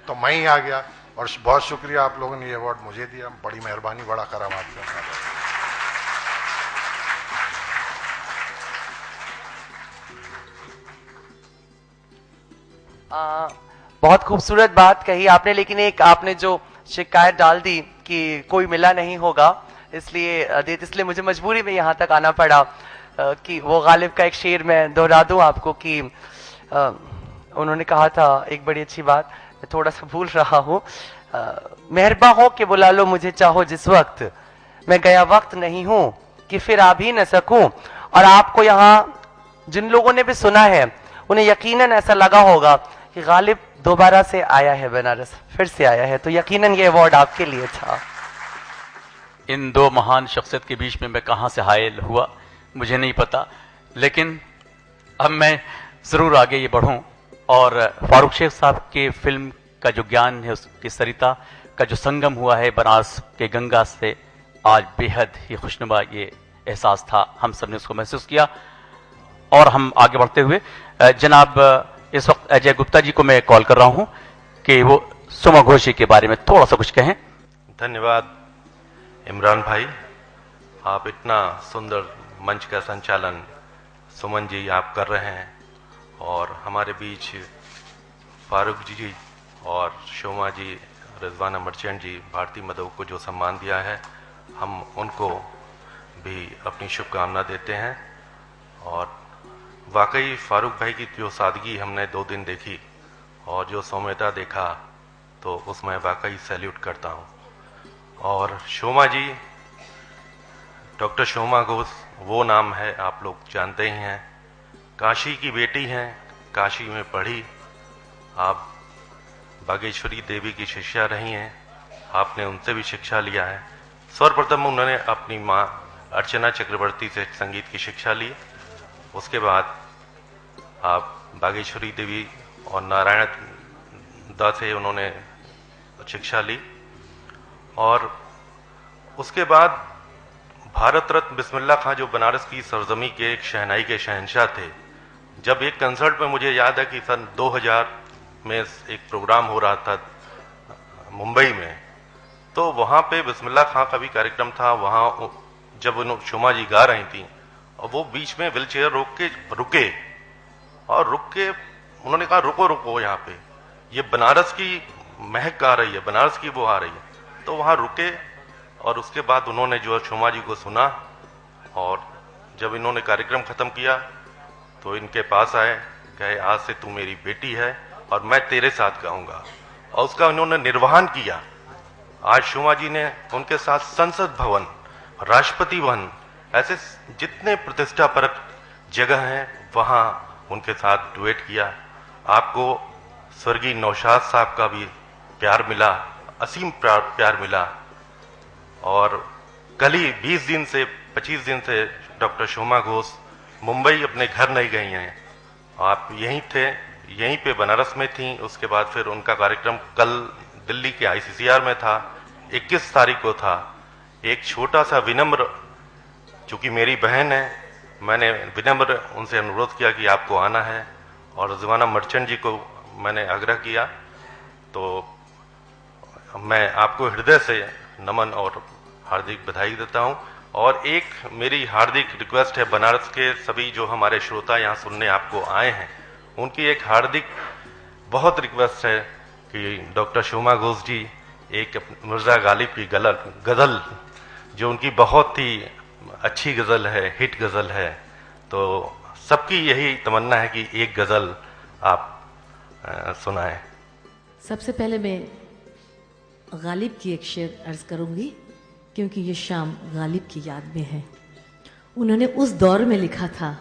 तो मैं ही आ गया। और बहुत शुक्रिया आप लोगों ने ये अवार्ड मुझे दिया, बड़ी मेहरबानी, बड़ा करम आपका। बहुत खूबसूरत बात कही आपने, लेकिन एक आपने जो शिकायत डाल दी कि कोई मिला नहीं होगा, इसलिए मुझे मजबूरी में यहाँ तक आना पड़ा कि वो गालिब का एक शेर मैं दोहरा दूं आपको कि उन्होंने कहा था एक बड़ी अच्छी बात, मैं थोड़ा सा भूल रहा हूँ, मेहरबा हो कि बुला लो मुझे चाहो जिस वक्त, मैं गया वक्त नहीं हूं कि फिर आ भी न सकूं। और आपको यहाँ जिन लोगों ने भी सुना है उन्हें यकीनन ऐसा लगा होगा कि गालिब दोबारा से आया है बनारस, फिर से आया है, तो यकीनन ये अवार्ड आपके लिए था। इन दो महान शख्सियत के बीच में मैं कहां से हायल हुआ मुझे नहीं पता, लेकिन अब मैं जरूर आगे ये बढ़ूं और फारूक शेख साहब के फिल्म का जो ज्ञान है, उसकी सरिता का जो संगम हुआ है बनारस के गंगा से, आज बेहद ही खुशनुमा ये एहसास था, हम सब ने उसको महसूस किया। और हम आगे बढ़ते हुए जनाब इस वक्त अजय गुप्ता जी को मैं कॉल कर रहा हूं कि वो सुमा घोषी के बारे में थोड़ा सा कुछ कहें। धन्यवाद इमरान भाई, आप इतना सुंदर मंच का संचालन सुमन जी आप कर रहे हैं और हमारे बीच फारूक जी और शोमा जी, रिजवाना मर्चेंट जी, भारती मधु को जो सम्मान दिया है, हम उनको भी अपनी शुभकामना देते हैं। और वाकई फारूक भाई की जो सादगी हमने 2 दिन देखी और जो सौम्यता देखा, तो उसमें वाकई सैल्यूट करता हूँ। और शोमा जी, डॉक्टर शोमा घोष वो नाम है, आप लोग जानते ही हैं, काशी की बेटी हैं, काशी में पढ़ी, आप बागेश्वरी देवी की शिष्या रही हैं, आपने उनसे भी शिक्षा लिया है। सर्वप्रथम उन्होंने अपनी माँ अर्चना चक्रवर्ती से संगीत की शिक्षा ली, उसके बाद आप बागेश्वरी देवी और नारायण दा से उन्होंने शिक्षा ली और उसके बाद भारत रत्न बिस्मिल्लाह खां जो बनारस की सरजमी के एक शहनाई के शहंशाह थे, जब एक कंसर्ट में मुझे याद है कि सन 2000 में एक प्रोग्राम हो रहा था मुंबई में, तो वहाँ पे बिस्मिल्लाह खां का भी कार्यक्रम था। वहाँ जब शोमा जी गा रही थी और वो बीच में व्हीलचेयर रुके और रुक के उन्होंने कहा रुको रुको, यहाँ पे ये बनारस की महक आ रही है, बनारस की वो आ रही है, तो वहाँ रुके और उसके बाद उन्होंने जो शोमा जी को सुना और जब इन्होंने कार्यक्रम खत्म किया तो इनके पास आए, कहे आज से तू मेरी बेटी है और मैं तेरे साथ गाऊंगा, और उसका उन्होंने निर्वहन किया। आज शोमा जी ने उनके साथ संसद भवन, राष्ट्रपति भवन, ऐसे जितने प्रतिष्ठापरक जगह हैं वहां उनके साथ डुएट किया। आपको स्वर्गीय नौशाद साहब का भी प्यार मिला, असीम प्यार मिला। और कल ही 20 दिन से 25 दिन से डॉक्टर शोमा घोष मुंबई अपने घर नहीं गई हैं, आप यहीं थे, यहीं पे बनारस में थी। उसके बाद फिर उनका कार्यक्रम कल दिल्ली के ICCR में था, 21 तारीख को था। एक छोटा सा विनम्र, चूंकि मेरी बहन है, मैंने विनम्र उनसे अनुरोध किया कि आपको आना है, और रिजवाना मर्चेंट जी को मैंने आग्रह किया। तो मैं आपको हृदय से नमन और हार्दिक बधाई देता हूं। और एक मेरी हार्दिक रिक्वेस्ट है, बनारस के सभी जो हमारे श्रोता यहाँ सुनने आपको आए हैं, उनकी एक हार्दिक बहुत रिक्वेस्ट है कि डॉक्टर शोमा घोष जी एक मिर्जा गालिब की गज़ल जो उनकी बहुत ही अच्छी गज़ल है, हिट गज़ल है, तो सबकी यही तमन्ना है कि एक गज़ल आप सुनाएं। सबसे पहले मैं गालिब की एक शेर अर्ज करूंगी, क्योंकि ये शाम गालिब की याद में है। उन्होंने उस दौर में लिखा था,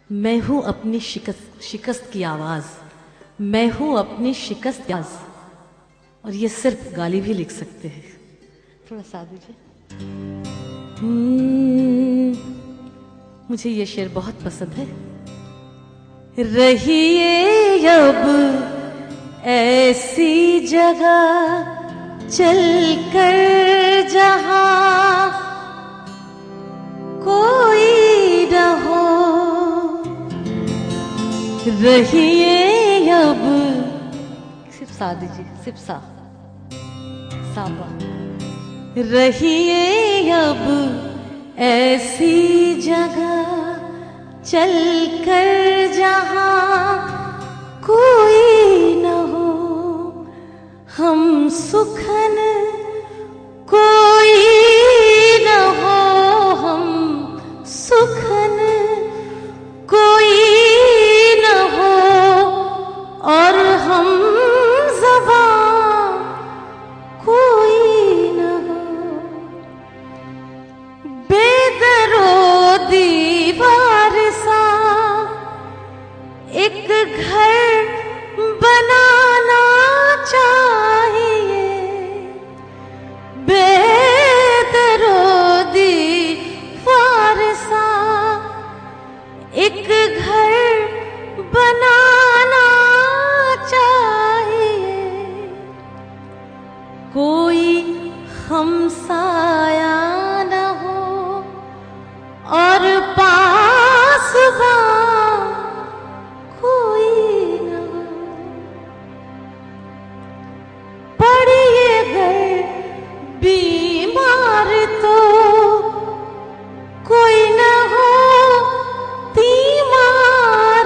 मैं हूं अपनी शिकस्त की आवाज़, मैं हूं अपनी शिकस्त आवाज़। और ये सिर्फ गालिब ही लिख सकते हैं। थोड़ा सा दीजिए। मुझे ये शेर बहुत पसंद है। रहिए अब ऐसी जगह चल कर जहां कोई न हो, रहिए अब, सिर्फ सा दीजिए, सिर्फ सा, सापा। रहिए अब ऐसी जगह चल कर जहां कोई न हो, हम सुखन कोई न हो, हम सुखन कोई न हो, और हम ज़बां कोई न हो। बेदरो दीवार सा एक घर बनाना चाहिए, बेदरो दीवार सा एक घर बनाना चाहिए, कोई हमसाया न हो और पासबां कोई न हो। पड़िए घर बीमार तो कोई न हो तीमारदार,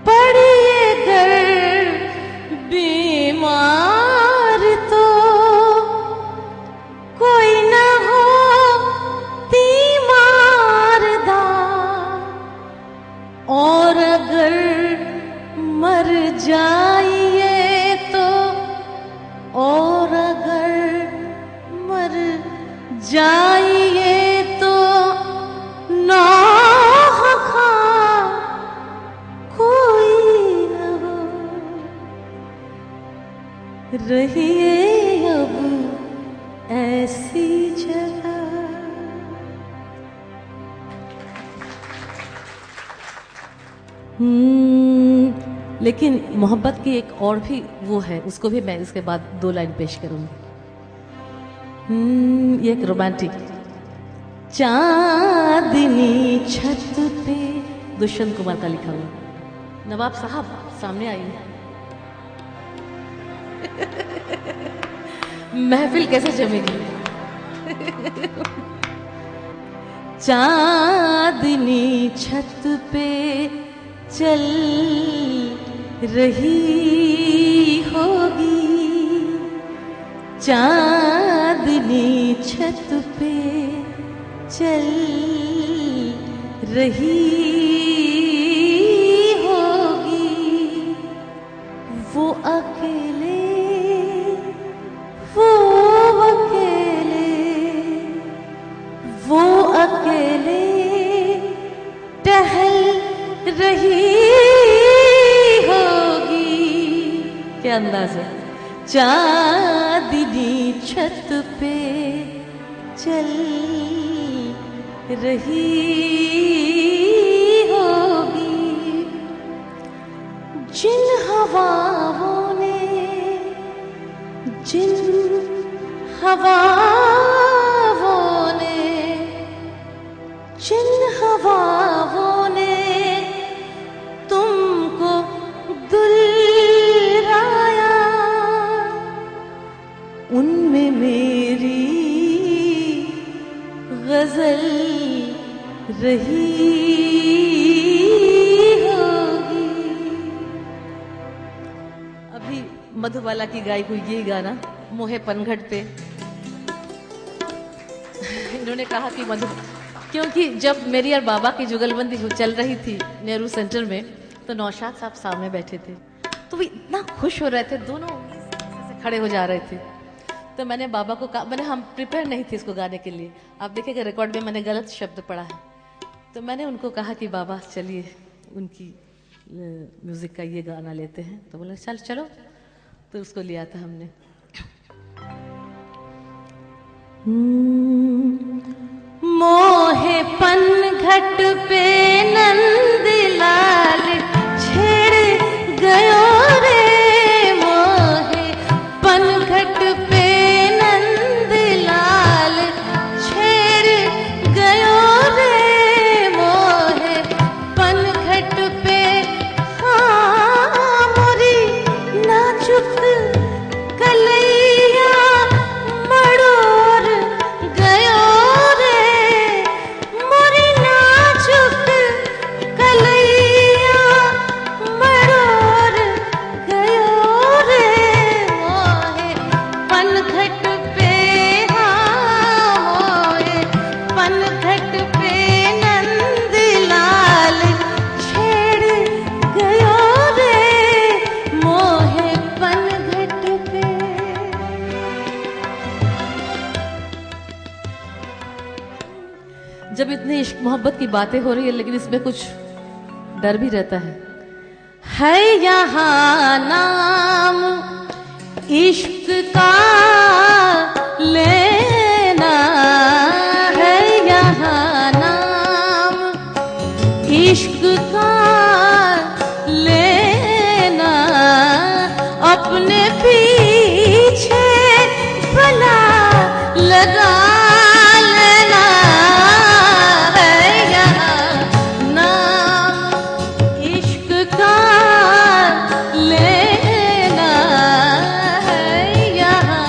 पड़िए घर बीमार तो कोई न हो तीमारदार, और अगर मर जाइए तो, और अगर मर जाइए तो नौह खा कोई न हो। रहिए अब ऐसी जगह। लेकिन मोहब्बत की एक और भी वो है, उसको भी मैं इसके बाद 2 लाइन पेश करूंगी। ये एक रोमांटिक। चांदनी छत पे, दुष्यंत कुमार का लिखा हुआ। नवाब साहब सामने आइए। महफिल कैसे जमेगी। चांदनी छत पे चल रही होगी, चांदनी छत पे चल रही होगी, वो अकेले, वो अकेले, वो अकेले टहल रही होगी। क्या अंदाज है। चांदनी छत पे चल रही होगी, जिन हवाओं ने, जिन हवाओं ने, जिन हवाओं ने तुमको दुलराया, उनमें मेरी गजल रही होगी। अभी मधुबाला की गाई हुई ये गाना मोहे पनघट पे, इन्होंने कहा कि मधु, क्योंकि जब मेरी और बाबा की जुगलबंदी चल रही थी नेहरू सेंटर में, तो नौशाद साहब सामने बैठे थे, तो वो इतना खुश हो रहे थे, दोनों से खड़े हो जा रहे थे। तो मैंने बाबा को कहा, मैंने, हम प्रिपेयर नहीं थे इसको गाने के लिए, आप देखेंगे रिकॉर्ड में मैंने गलत शब्द पढ़ा है, तो मैंने उनको कहा कि बाबा चलिए उनकी म्यूजिक का ये गाना लेते हैं, तो बोले चल चलो, तो उसको लिया था हमने। मोहे पनघट पे नंदलाल छेड़ गयो रे, मोहे पनघट पे नंदलाल छेड़ गयो रे, मोहे पनघट पे हाँ मोर जब इतनी इश्क मोहब्बत की बातें हो रही है, लेकिन इसमें कुछ डर भी रहता है यहाँ नाम इश्क का लेना, है यहाँ नाम इश्क का लेना, अपने पीछे भला लगा लेना, है यहाँ नाम इश्क का लेना, है यहाँ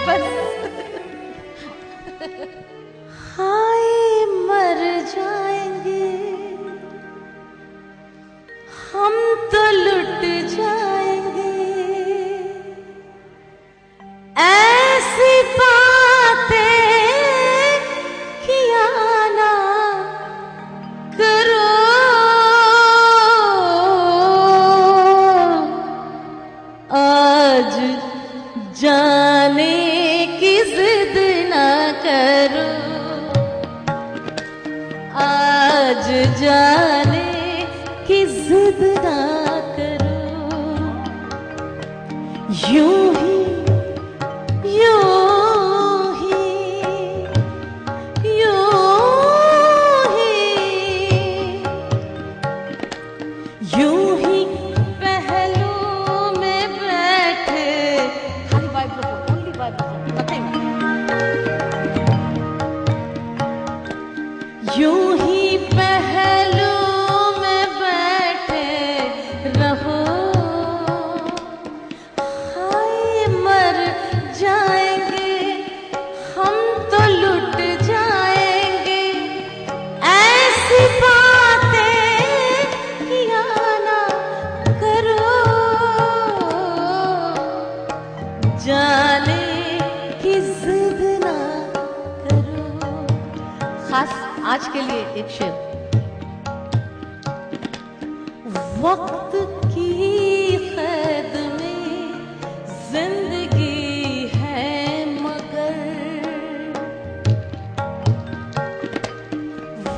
बस। हाय मर जाएंगे हम तो लुट जाएंगे, ऐसी बातें किया ना करो, आज जाने की जिद ना करो, आज जाने की जिद ना करो, यूं ही यूं ही यूं ही यूं ही पहलू में बैठे, खाली वाइब्रेशन, ओनली वाइब्रेशन, नथिंग, यूं ही पहलू में बैठे रहो, हाय मर जाएंगे हम तो लुट जाएंगे, ऐसी बातें किया ना करो, जाने की जिद ना करो। खास आज के लिए एक शेर, वक्त की कैद में जिंदगी है मगर,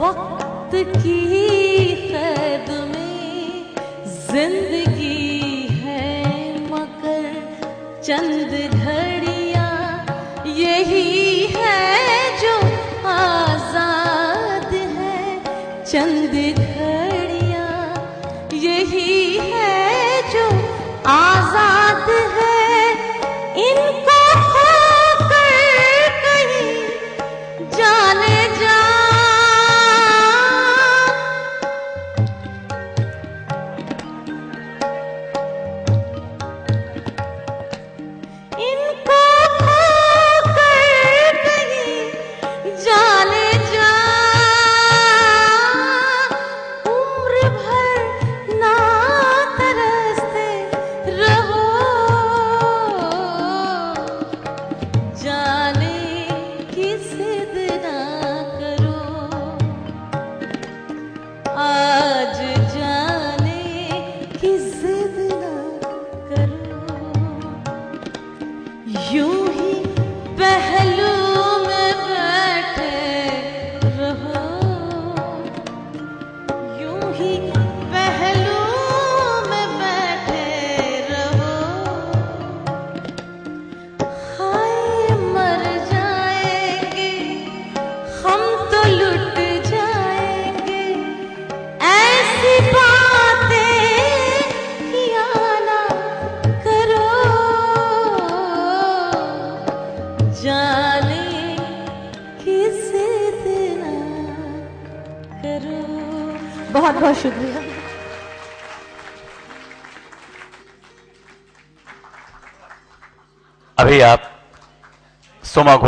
वक्त की कैद में जिंदगी है मगर, चंद घड़ियां यही है जो आजाद है, चंद घड़ियां यही है जो आजाद है, इनको खोकर कहीं जाने जा, इनको खोकर कहीं जाने जा, उम्र भर ना तरसते रहो, जाने की जिद ना करो, आज जाने की जिद ना करो, यूं ही पहलू में बैठे रहो, यूं ही पहलू में बैठे रहो, हाय मर जाएंगे हम तो लुट जाएंगे, ऐसी बातें किया ना करो, जाने की जिद ना करो। बहुत बहुत शुक्रिया। अभी आप सोमा